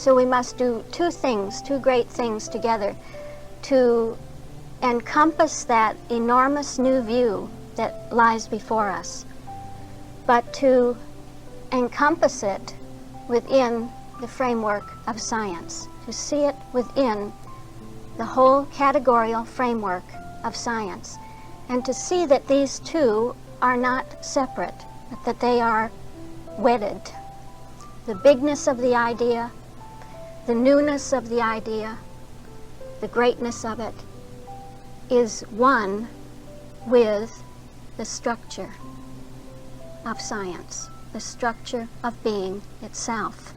So we must do two things, two great things together, to encompass that enormous new view that lies before us, but to encompass it within the framework of science, to see it within the whole categorical framework of science, and to see that these two are not separate, but that they are wedded. The bigness of the idea, the newness of the idea, the greatness of it is one with the structure of science, the structure of being itself.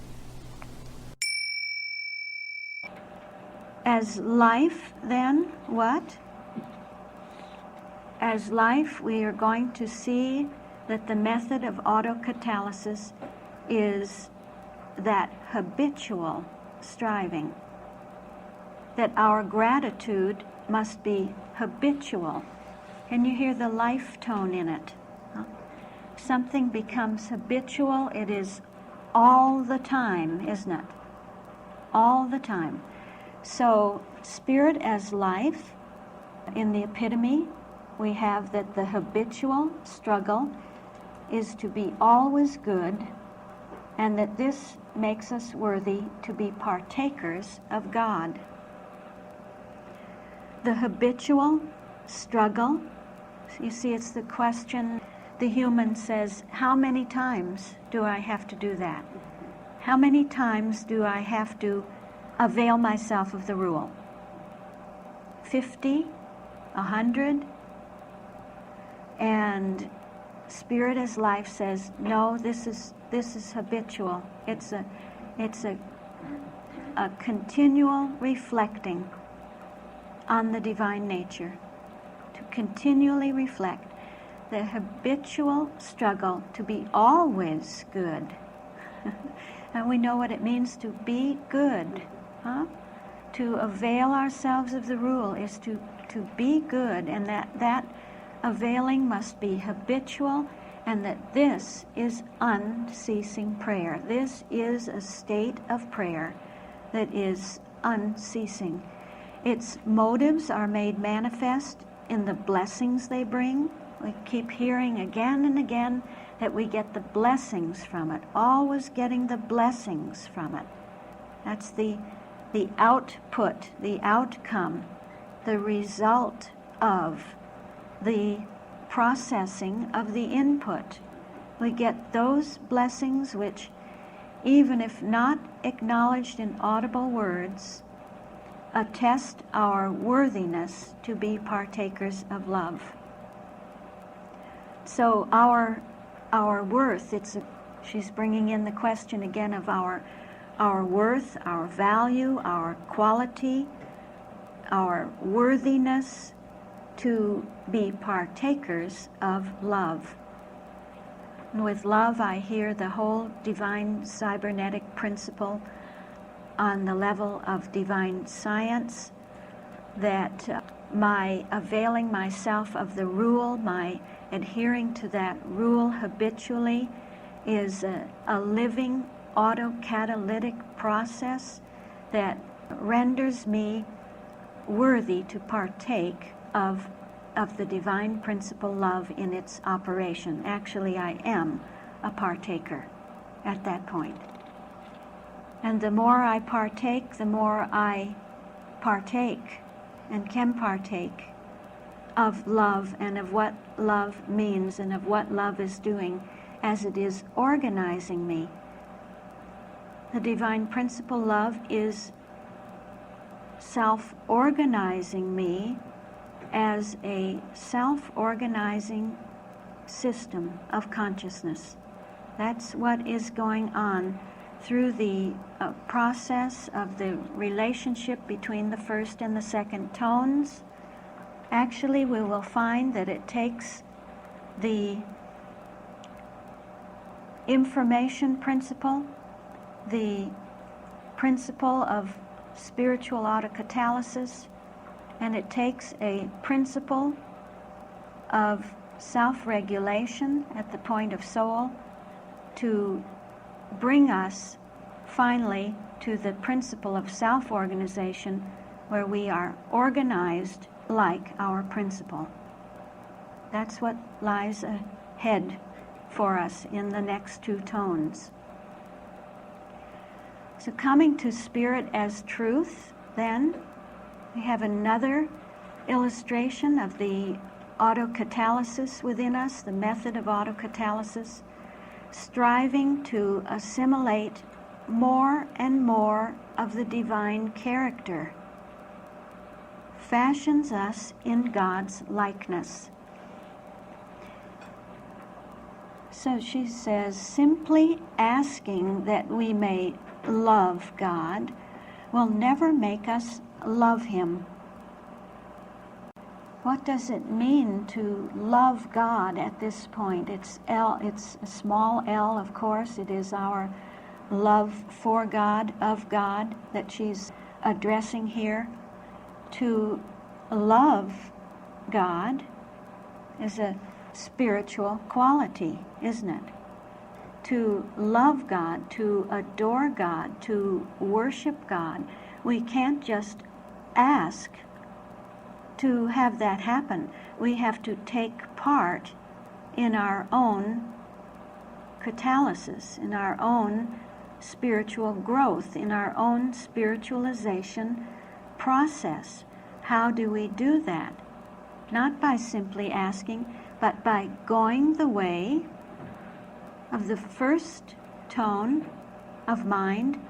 As life, then, what? As life, we are going to see that the method of autocatalysis is that habitual striving, that our gratitude must be habitual. Can you hear the life tone in it? Huh? Something becomes habitual, it is all the time, isn't it? All the time. So, spirit as life, in the epitome, we have that the habitual struggle is to be always good, and that this makes us worthy to be partakers of God. The habitual struggle, you see, it's the question the human says, how many times do I have to do that? How many times do I have to avail myself of the rule? 50? 100? And spirit as life says, no, this is habitual. It's a continual reflecting on the divine nature, to continually reflect the habitual struggle to be always good. And we know what it means to be good. Huh? To avail ourselves of the rule is to be good, and that availing must be habitual, and that this is unceasing prayer. This is a state of prayer that is unceasing. Its motives are made manifest in the blessings they bring. We keep hearing again and again that we get the blessings from it, always getting the blessings from it. That's the output, the outcome, the result of the processing of the input. We get those blessings which, even if not acknowledged in audible words, attest our worthiness to be partakers of love. So our worth, she's bringing in the question again of our worth, our value, our quality, our worthiness to be partakers of love. And with love, I hear the whole divine cybernetic principle on the level of divine science, that my availing myself of the rule, my adhering to that rule habitually, is a living autocatalytic process that renders me worthy to partake of the divine principle love in its operation. Actually, I am a partaker at that point. And the more I partake, the more I partake and can partake of love and of what love means and of what love is doing as it is organizing me. The divine principle love is self-organizing me as a self-organizing system of consciousness. That's what is going on through the process of the relationship between the first and the second tones. Actually, we will find that it takes the information principle, the principle of spiritual autocatalysis, and it takes a principle of self-regulation at the point of soul to bring us finally to the principle of self-organization, where we are organized like our principle. That's what lies ahead for us in the next two tones. So coming to Spirit as truth, then, we have another illustration of the autocatalysis within us, the method of autocatalysis, striving to assimilate more and more of the divine character, fashions us in God's likeness. So she says, simply asking that we may love God will never make us love Him. What does it mean to love God at this point? It's a small L, of course. It is our love for God, of God, that she's addressing here. To love God is a spiritual quality, isn't it? To love God, to adore God, to worship God. We can't just ask to have that happen. We have to take part in our own catalysis, in our own spiritual growth, in our own spiritualization process. How do we do that? Not by simply asking, but by going the way of the first tone of mind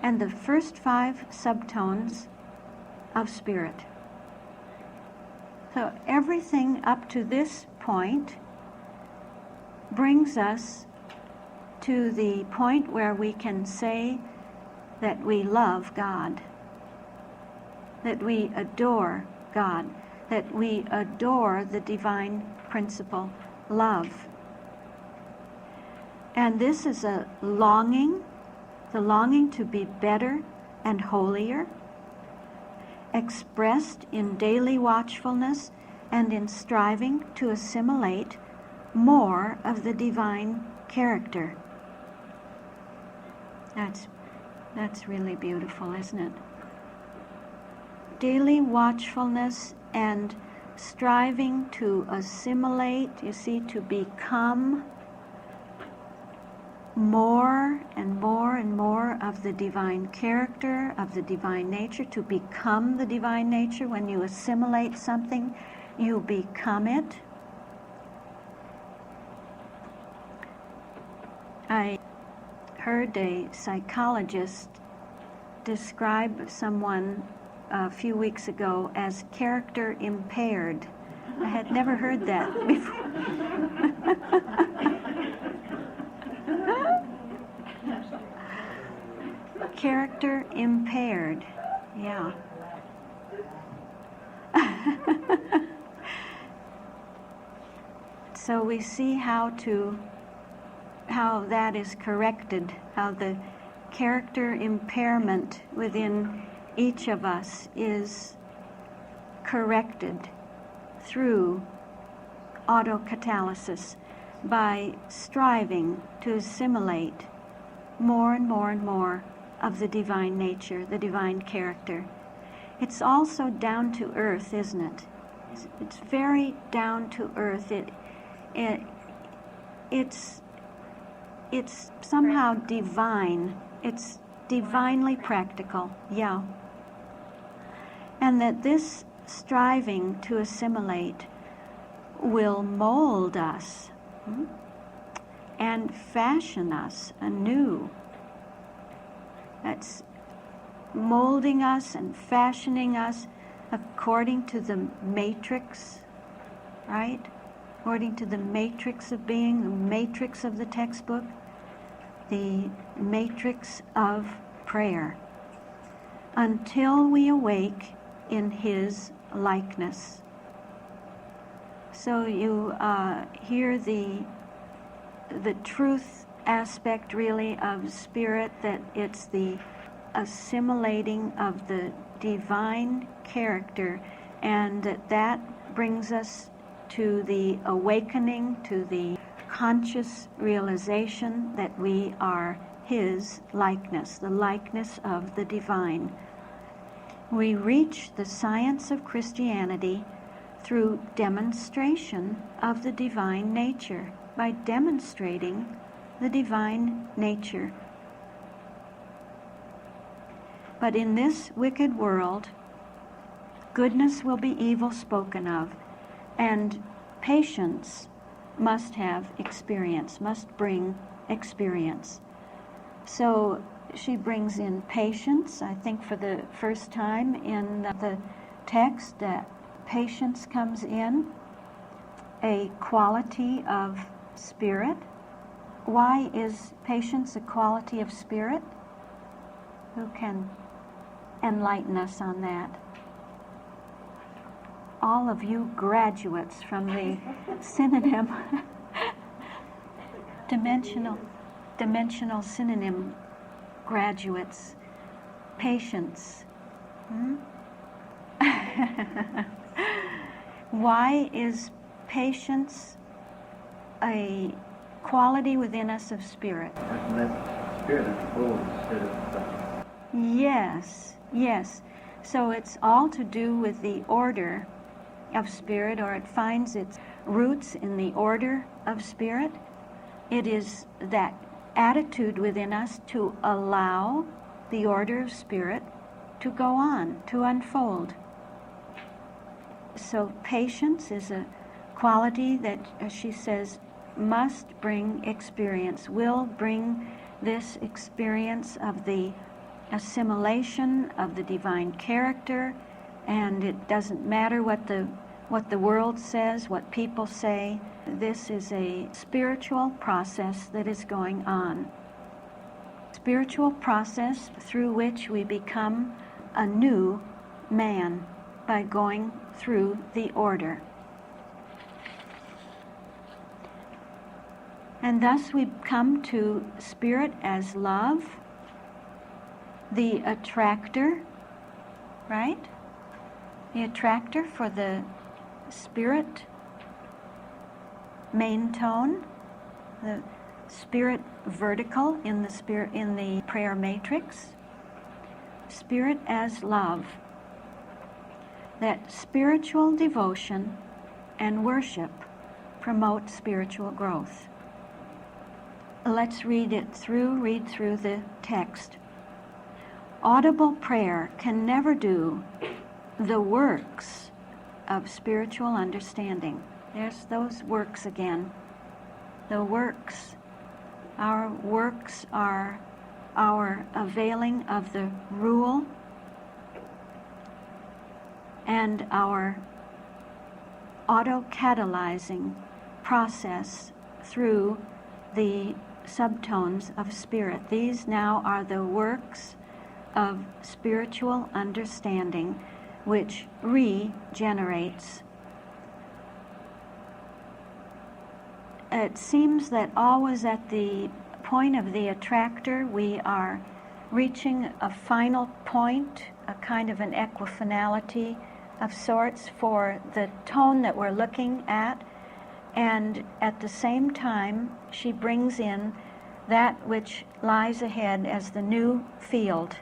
and the first 5 subtones of spirit. So everything up to this point brings us to the point where we can say that we love God, that we adore God, that we adore the divine principle, love. And this is a longing, the longing to be better and holier, expressed in daily watchfulness and in striving to assimilate more of the divine character. That's really beautiful, isn't it? Daily watchfulness and striving to assimilate, you see, to become more and more and more of the divine character, of the divine nature, to become the divine nature. When you assimilate something, you become it. I heard a psychologist describe someone a few weeks ago as character impaired. I had never heard that before. Character impaired, yeah. So we see how that is corrected, how the character impairment within each of us is corrected through autocatalysis by striving to assimilate more and more and more of the divine nature, the divine character. It's also down to earth, isn't it? It's very down to earth. It's somehow divine. It's divinely practical, yeah. And that this striving to assimilate will mold us and fashion us anew. That's molding us and fashioning us according to the matrix, right? According to the matrix of being, the matrix of the textbook, the matrix of prayer, until we awake in His likeness. So you hear the truth aspect really of spirit, that it's the assimilating of the divine character, and that brings us to the awakening, to the conscious realization that we are His likeness, the likeness of the divine. We reach the science of Christianity through demonstration of the divine nature, by demonstrating the divine nature. But in this wicked world, goodness will be evil spoken of, and patience must have experience, must bring experience. So she brings in patience, I think for the first time in the text, that patience comes in, a quality of spirit. Why is patience a quality of spirit? Who can enlighten us on that? All of you graduates from the synonym, dimensional synonym graduates. Patience. Why is patience a quality within us of spirit? Yes, yes. So it's all to do with the order of spirit, or it finds its roots in the order of spirit. It is that attitude within us to allow the order of spirit to go on, to unfold. So patience is a quality that, as she says, must bring experience, will bring this experience of the assimilation of the divine character, and it doesn't matter what the world says, what people say. This is a spiritual process that is going on. Spiritual process through which we become a new man by going through the order. And thus we come to spirit as love, the attractor, right? The attractor for the spirit main tone, the spirit vertical in the prayer matrix. Spirit as love. That spiritual devotion and worship promote spiritual growth. Let's read through the text. Audible prayer can never do the works of spiritual understanding. There's those works again. The works. Our works are our availing of the rule and our auto-catalyzing process through the subtones of spirit. These now are the works of spiritual understanding, which regenerates. It seems that always at the point of the attractor, we are reaching a final point, a kind of an equifinality of sorts for the tone that we're looking at, and at the same time, she brings in that which lies ahead as the new field,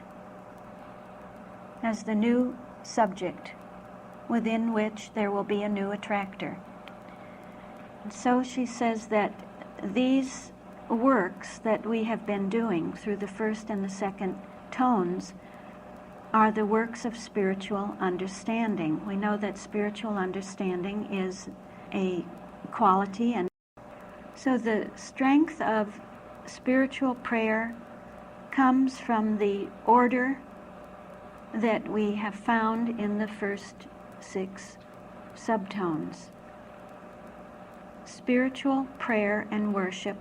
as the new subject within which there will be a new attractor. And so she says that these works that we have been doing through the first and the second tones are the works of spiritual understanding. We know that spiritual understanding is a quality, and so the strength of spiritual prayer comes from the order that we have found in the first 6 subtones. Spiritual prayer and worship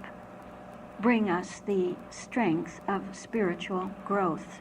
bring us the strength of spiritual growth.